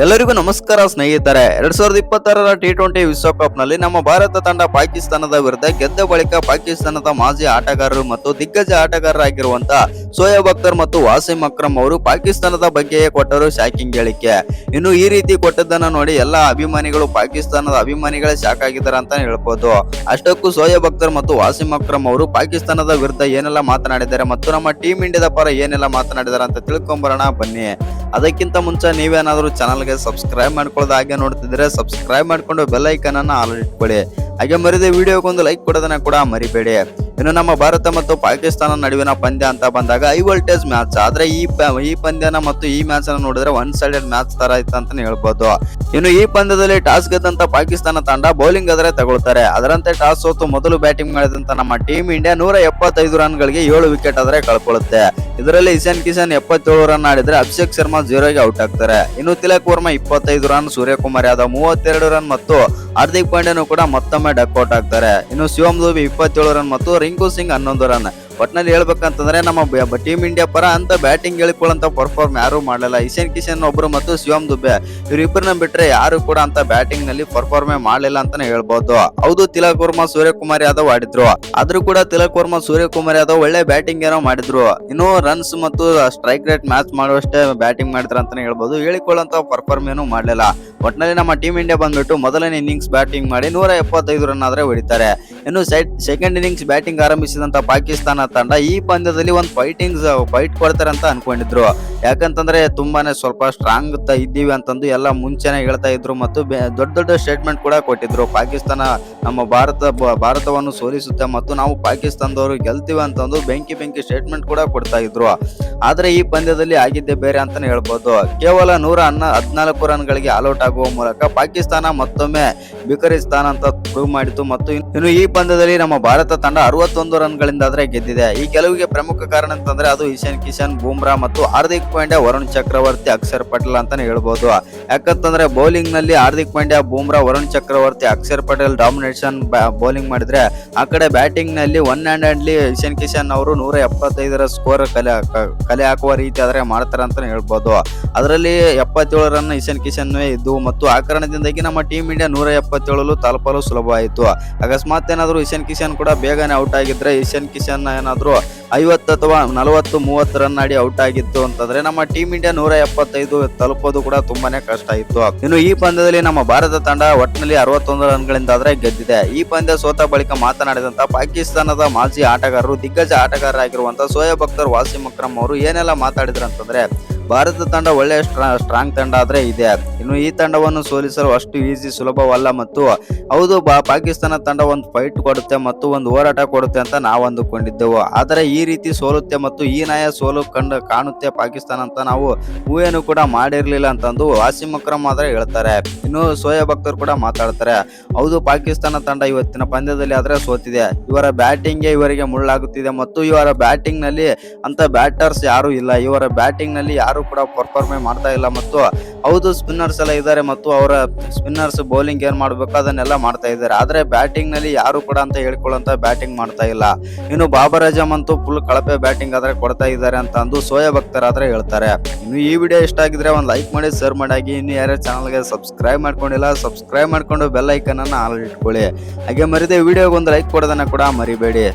ಎಲ್ಲರಿಗೂ ನಮಸ್ಕಾರ ಸ್ನೇಹಿತರೆ. 2026ರ T20 ವಿಶ್ವಕಪ್ ನಲ್ಲಿ ನಮ್ಮ ಭಾರತ ತಂಡ ಪಾಕಿಸ್ತಾನದ ವಿರುದ್ಧ ಗೆದ್ದ ಬಳಿಕ ಪಾಕಿಸ್ತಾನದ ಮಾಜಿ ಆಟಗಾರರು ಮತ್ತು ದಿಗ್ಗಜ ಆಟಗಾರರಾಗಿರುವಂತಹ ಶೋಯಬ್ ಅಖ್ತರ್ ಮತ್ತು ವಾಸಿಂ ಅಕ್ರಮ್ ಅವರು ಪಾಕಿಸ್ತಾನದ ಬಗ್ಗೆಯೇ ಕೊಟ್ಟರು ಶಾಕಿಂಗ್ ಹೇಳಿಕೆ. ಇನ್ನು ಈ ರೀತಿ ಕೊಟ್ಟದ್ದನ್ನು ನೋಡಿ ಎಲ್ಲ ಅಭಿಮಾನಿಗಳು, ಪಾಕಿಸ್ತಾನದ ಅಭಿಮಾನಿಗಳೇ ಶಾಕ್ ಆಗಿದ್ದಾರೆ ಅಂತ ಹೇಳ್ಬೋದು. ಅಷ್ಟಕ್ಕೂ ಶೋಯಬ್ ಅಖ್ತರ್ ಮತ್ತು ವಾಸಿಂ ಅಕ್ರಮ್ ಅವರು ಪಾಕಿಸ್ತಾನದ ವಿರುದ್ಧ ಏನೆಲ್ಲ ಮಾತನಾಡಿದ್ದಾರೆ ಮತ್ತು ನಮ್ಮ ಟೀಮ್ ಇಂಡಿಯಾದ ಪರ ಏನೆಲ್ಲ ಮಾತನಾಡಿದ್ದಾರೆ ಅಂತ ತಿಳ್ಕೊಂಬರೋಣ ಬನ್ನಿ. ಅದಕ್ಕಿಂತ ಮುಂಚೆ ನೀವೇನಾದರೂ ಚಾನಲ್ಗೆ ಸಬ್ಸ್ಕ್ರೈಬ್ ಮಾಡ್ಕೊಳ್ಳೋದು ಹಾಗೆ ನೋಡ್ತಿದ್ರೆ ಸಬ್ಸ್ಕ್ರೈಬ್ ಮಾಡ್ಕೊಂಡು ಬೆಲ್ ಐಕನ್ ಅನ್ನು ಆಲ್ ಇಟ್ಕೊಳ್ಳಿ. ಹಾಗೆ ಮರಿದೆ ವಿಡಿಯೋಗೊಂದು ಲೈಕ್ ಕೊಡೋದನ್ನ ಕೂಡ ಮರಿಬೇಡಿ. ಇನ್ನು ನಮ್ಮ ಭಾರತ ಮತ್ತು ಪಾಕಿಸ್ತಾನ ನಡುವಿನ ಪಂದ್ಯ ಅಂತ ಬಂದಾಗ ಹೈ ವೋಲ್ಟೇಜ್ ಮ್ಯಾಚ್. ಆದ್ರೆ ಈ ಪಂದ್ಯನ ಮತ್ತು ಈ ಮ್ಯಾಚ್ ಅನ್ನು ನೋಡಿದ್ರೆ ಒನ್ ಸೈಡೆಡ್ ಮ್ಯಾಚ್ ತರ ಇತ್ತು ಅಂತಾನೆ ಹೇಳ್ಬೋದು. ಇನ್ನು ಈ ಪಂದ್ಯದಲ್ಲಿ ಟಾಸ್ ಗೆದ್ದಂತ ಪಾಕಿಸ್ತಾನ ತಂಡ ಬೌಲಿಂಗ್ ಆದರೆ ತಗೊಳ್ತಾರೆ. ಅದರಂತೆ ಟಾಸ್ ಸೋತು ಮೊದಲು ಬ್ಯಾಟಿಂಗ್ ಮಾಡಿದಂತ ನಮ್ಮ ಟೀಮ್ ಇಂಡಿಯಾ 175 ರನ್ಗಳಿಗೆ 7 ವಿಕೆಟ್ ಆದರೆ ಕಳ್ಕೊಳ್ಳುತ್ತೆ. ಇದರಲ್ಲಿ ಇಶಾನ್ ಕಿಶನ್ 77 ರನ್ ಆಡಿದ್ರೆ ಅಭಿಷೇಕ್ ಶರ್ಮಾ 0ಗೆ ಔಟ್ ಆಗ್ತಾರೆ. ಇನ್ನು ತಿಲಕ್ ವರ್ಮಾ 25 ರನ್, ಸೂರ್ಯಕುಮಾರ್ ಯಾದವ್ 32 ರನ್ ಮತ್ತು ಹಾರ್ದಿಕ್ ಪಾಂಡ್ಯನು ಕೂಡ ಮತ್ತೊಮ್ಮೆ ಡಕ್ಔಟ್ ಆಗ್ತಾರೆ. ಇನ್ನು ಶಿವಮ್ ದುಬೆ 27 ರನ್ ಮತ್ತು ರಿಂಕು ಸಿಂಗ್ 11 ರನ್. ಒಟ್ನಲ್ಲಿ ಹೇಳ್ಬೇಕಂತಂದ್ರೆ ನಮ್ಮ ಟೀಮ್ ಇಂಡಿಯಾ ಪರ ಅಂತ ಬ್ಯಾಟಿಂಗ್ ಹೇಳಿಕೊಳ್ಳಂತ ಪರ್ಫಾರ್ಮ್ ಯಾರು ಮಾಡಲಿಲ್ಲ. ಇಶಾನ್ ಕಿಶನ್ ಒಬ್ರು ಮತ್ತು ಶಿವಮ್ ದುಬೆ ಇವರಿಬ್ಬರನ್ನ ಬಿಟ್ರೆ ಯಾರು ಕೂಡ ಅಂತ ಬ್ಯಾಟಿಂಗ್ ನಲ್ಲಿ ಪರ್ಫಾರ್ಮೇ ಮಾಡಲಿಲ್ಲ ಅಂತಾನೆ ಹೇಳ್ಬಹುದು. ಹೌದು, ತಿಲಕ್ ವರ್ಮಾ, ಸೂರ್ಯಕುಮಾರ್ ಯಾದವ್ ಆಡಿದ್ರು. ಆದ್ರೂ ಕೂಡ ತಿಲಕ್ ವರ್ಮಾ, ಸೂರ್ಯಕುಮಾರ್ ಯಾದವ್ ಒಳ್ಳೆ ಬ್ಯಾಟಿಂಗ್ ಏನೋ ಮಾಡಿದ್ರು. ಇನ್ನು ರನ್ಸ್ ಮತ್ತು ಸ್ಟ್ರೈಕ್ ರೇಟ್ ಮ್ಯಾಚ್ ಮಾಡುವಷ್ಟೇ ಬ್ಯಾಟಿಂಗ್ ಮಾಡಿದ್ರು ಅಂತಾನೆ ಹೇಳ್ಬಹುದು. ಹೇಳಿಕೊಳ್ಳಂತ ಪರ್ಫಾರ್ಮ್ ಏನು ಮಾಡಲಿಲ್ಲ. ಒಟ್ನಲ್ಲಿ ನಮ್ಮ ಟೀಮ್ ಇಂಡಿಯಾ ಬಂದ್ಬಿಟ್ಟು ಮೊದಲನೇ ಇನ್ನಿಂಗ್ಸ್ ಬ್ಯಾಟಿಂಗ್ ಮಾಡಿ 175 ರನ್ ಆದ್ರೆ ಹೊಡಿತಾರೆ. ಇನ್ನು ಸೆಕೆಂಡ್ ಇನ್ನಿಂಗ್ಸ್ ಬ್ಯಾಟಿಂಗ್ ಆರಂಭಿಸಿದಂತ ಪಾಕಿಸ್ತಾನ ತಂಡ ಈ ಪಂದ್ಯದಲ್ಲಿ ಒಂದು ಫೈಟ್ ಕೊಡ್ತಾರೆ ಅಂತ ಅನ್ಕೊಂಡಿದ್ರು. ಯಾಕಂತಂದ್ರೆ ತುಂಬಾನೇ ಸ್ವಲ್ಪ ಸ್ಟ್ರಾಂಗ್ ಇದ್ದೀವಿ ಅಂತಂದು ಎಲ್ಲ ಮುಂಚೆನೆ ಹೇಳ್ತಾ ಇದ್ರು ಮತ್ತು ದೊಡ್ಡ ಸ್ಟೇಟ್ಮೆಂಟ್ ಕೂಡ ಕೊಟ್ಟಿದ್ರು. ಪಾಕಿಸ್ತಾನ ನಮ್ಮ ಭಾರತವನ್ನು ಸೋಲಿಸುತ್ತೆ ಮತ್ತು ನಾವು ಪಾಕಿಸ್ತಾನದವರು ಗೆಲ್ತೀವಿ ಅಂತಂದು ಬೆಂಕಿ ಸ್ಟೇಟ್ಮೆಂಟ್ ಕೂಡ ಕೊಡ್ತಾ ಇದ್ರು. ಆದ್ರೆ ಈ ಪಂದ್ಯದಲ್ಲಿ ಆಗಿದ್ದೇ ಬೇರೆ ಅಂತಾನೆ ಹೇಳ್ಬೋದು. ಕೇವಲ 114 ರನ್ಗಳಿಗೆ ಆಲ್ಔಟ್ ಆಗುವ ಮೂಲಕ ಪಾಕಿಸ್ತಾನ ಮತ್ತೊಮ್ಮೆ ಬಿಕರಿಸ್ತಾನ ಅಂತ ಪ್ರೂವ್ ಮಾಡಿತು. ಮತ್ತು ಇನ್ನು ಈ ಪಂದ್ಯದಲ್ಲಿ ನಮ್ಮ ಭಾರತ ತಂಡ 61 ರನ್ಗಳಿಂದ ಆದ್ರೆ ಗೆದ್ದಿದೆ. ಈ ಗೆಲುವಿಗೆ ಪ್ರಮುಖ ಕಾರಣ ಅಂತಂದ್ರೆ ಅದು ಇಶಾನ್ ಕಿಶನ್, ಬೂಮ್ರಾ ಮತ್ತು ಹಾರ್ದಿಕ್ ಪಾಂಡ್ಯ, ವರುಣ್ ಚಕ್ರವರ್ತಿ, ಅಕ್ಷರ್ ಪಟೇಲ್ ಅಂತಾನೆ ಹೇಳ್ಬೋದು. ಯಾಕಂತಂದ್ರೆ ಬೌಲಿಂಗ್ ನಲ್ಲಿ ಹಾರ್ದಿಕ್ ಪಾಂಡ್ಯ, ಬೂಮ್ರಾ, ವರುಣ್ ಚಕ್ರವರ್ತಿ, ಅಕ್ಷರ್ ಪಟೇಲ್ ಡಾಮಿನೇಷನ್ ಬೌಲಿಂಗ್ ಮಾಡಿದ್ರೆ, ಆ ಕಡೆ ಬ್ಯಾಟಿಂಗ್ ನಲ್ಲಿ ಒನ್ ಹ್ಯಾಂಡೆಡ್ಲಿ ಇಶಾನ್ ಕಿಶನ್ ಅವರು 175 ಸ್ಕೋರ್ ಕಲೆ ಹಾಕುವ ರೀತಿ ಆದ್ರೆ ಮಾಡ್ತಾರೆ ಅಂತಾನೆ ಹೇಳ್ಬೋದು. ಅದರಲ್ಲಿ 77 ರನ್ ಇಶಾನ್ ಕಿಶನ್ ಇದ್ದು ಮತ್ತು ಆ ಕಾರಣದಿಂದಾಗಿ ನಮ್ಮ ಟೀಮ್ ಇಂಡಿಯಾ 177 ತಲುಪಲು ಸುಲಭವಾಯಿತು. ಅಕಸ್ಮಾತ್ ಏನಾದ್ರು ಇಶಾನ್ ಕಿಶನ್ ಕೂಡ ಬೇಗನೆ ಔಟ್ ಆಗಿದ್ರೆ, ಇಶಾನ್ ಕಿಶನ್ ಏನಾದ್ರು 50 ಅಥವಾ 40-30 ರನ್ ಆಡಿ ಔಟ್ ಆಗಿತ್ತು ಅಂತಂದ್ರೆ ನಮ್ಮ ಟೀಮ್ ಇಂಡಿಯಾ 175 ತಲುಪೋದು ಕೂಡ ತುಂಬಾನೇ ಕಷ್ಟ ಇತ್ತು. ಇನ್ನು ಈ ಪಂದ್ಯದಲ್ಲಿ ನಮ್ಮ ಭಾರತ ತಂಡ ಒಟ್ಟಿನಲ್ಲಿ 61 ರನ್ಗಳಿಂದ ಆದ್ರೆ ಗೆದ್ದಿದೆ. ಈ ಪಂದ್ಯ ಸೋತ ಬಳಿಕ ಮಾತನಾಡಿದಂತ ಪಾಕಿಸ್ತಾನದ ಮಾಜಿ ಆಟಗಾರರು, ದಿಗ್ಗಜ ಆಟಗಾರರಾಗಿರುವಂತಹ ಶೋಯಬ್ ಅಖ್ತರ್, ವಾಸಿಂ ಅಕ್ರಮ್ ಅವರು ಏನೆಲ್ಲ ಮಾತಾಡಿದ್ರು ಅಂತಂದ್ರೆ, ಭಾರತ ತಂಡ ಒಳ್ಳೆಯ ಸ್ಟ್ರಾಂಗ್ ತಂಡ ಆದ್ರೆ ಇದೆ. ಇನ್ನು ಈ ತಂಡವನ್ನು ಸೋಲಿಸಲು ಅಷ್ಟು ಈಸಿ ಸುಲಭವಲ್ಲ ಮತ್ತು ಹೌದು, ಪಾಕಿಸ್ತಾನ ತಂಡ ಒಂದು ಫೈಟ್ ಕೊಡುತ್ತೆ ಮತ್ತು ಒಂದು ಹೋರಾಟ ಕೊಡುತ್ತೆ ಅಂತ ನಾವು ಅಂದುಕೊಂಡಿದ್ದೆವು. ಆದರೆ ಈ ರೀತಿ ಸೋಲುತ್ತೆ ಮತ್ತು ಈ ಸೋಲು ಕಾಣುತ್ತೆ ಪಾಕಿಸ್ತಾನ ಅಂತ ನಾವು ಊಹೆನೂ ಕೂಡ ಮಾಡಿರ್ಲಿಲ್ಲ ಅಂತಂದು ವಾಸಿಂ ಅಕ್ರಮ್ ಆದ್ರೆ ಹೇಳ್ತಾರೆ. ಇನ್ನು ಶೋಯಬ್ ಅಖ್ತರ್ ಕೂಡ ಮಾತಾಡ್ತಾರೆ. ಹೌದು, ಪಾಕಿಸ್ತಾನ ತಂಡ ಇವತ್ತಿನ ಪಂದ್ಯದಲ್ಲಿ ಆದ್ರೆ ಸೋತಿದೆ. ಇವರ ಬ್ಯಾಟಿಂಗ್ಗೆ ಇವರಿಗೆ ಮುಳ್ಳಾಗುತ್ತಿದೆ ಮತ್ತು ಇವರ ಬ್ಯಾಟಿಂಗ್ ನಲ್ಲಿ ಅಂತ ಬ್ಯಾಟರ್ಸ್ ಯಾರು ಇಲ್ಲ. ಇವರ ಬ್ಯಾಟಿಂಗ್ ನಲ್ಲಿ ಯಾರು ಕೂಡ ಪರ್ಫಾರ್ಮೆ ಮಾಡ್ತಾ ಇಲ್ಲ ಮತ್ತು ಹೌದು, ಸ್ಪಿನ್ನರ್ಸ್ ಎಲ್ಲ ಇದ್ದಾರೆ ಮತ್ತು ಅವರ ಸ್ಪಿನ್ನರ್ಸ್ ಬೌಲಿಂಗ್ ಏನ್ ಮಾಡ್ಬೇಕು ಅದನ್ನೆಲ್ಲ ಮಾಡ್ತಾ ಇದ್ದಾರೆ. ಆದ್ರೆ ಬ್ಯಾಟಿಂಗ್ ನಲ್ಲಿ ಯಾರು ಕೂಡ ಅಂತ ಹೇಳ್ಕೊಳ್ಳಂತ ಬ್ಯಾಟಿಂಗ್ ಮಾಡ್ತಾ ಇಲ್ಲ. ಇನ್ನು ಬಾಬರ್ ಅಜಮ್ ಅಂತೂ ಫುಲ್ ಕಳಪೆ ಬ್ಯಾಟಿಂಗ್ ಆದ್ರೆ ಕೊಡ್ತಾ ಇದ್ದಾರೆ ಅಂತ ಅಂದು ಶೋಯಬ್ ಅಖ್ತರ್ ಆದ್ರೆ ಹೇಳ್ತಾರೆ. ಇನ್ನು ಈ ವಿಡಿಯೋ ಇಷ್ಟ ಆಗಿದ್ರೆ ಒಂದು ಲೈಕ್ ಮಾಡಿ, ಶೇರ್ ಮಾಡಿ. ಇನ್ನು ಯಾರ್ಯಾರು ಚಾನಲ್ಗೆ ಸಬ್ಸ್ಕ್ರೈಬ್ ಮಾಡ್ಕೊಂಡಿಲ್ಲ, ಸಬ್ಸ್ಕ್ರೈಬ್ ಮಾಡ್ಕೊಂಡು ಬೆಲ್ ಐಕನ್ ಅನ್ನ ಆಲ್ ಇಟ್ಕೊಳ್ಳಿ. ಹಾಗೆ ಮರಿದೆ ವಿಡಿಯೋಗೊಂದು ಲೈಕ್ ಕೊಡೋದನ್ನ ಕೂಡ ಮರಿಬೇಡಿ.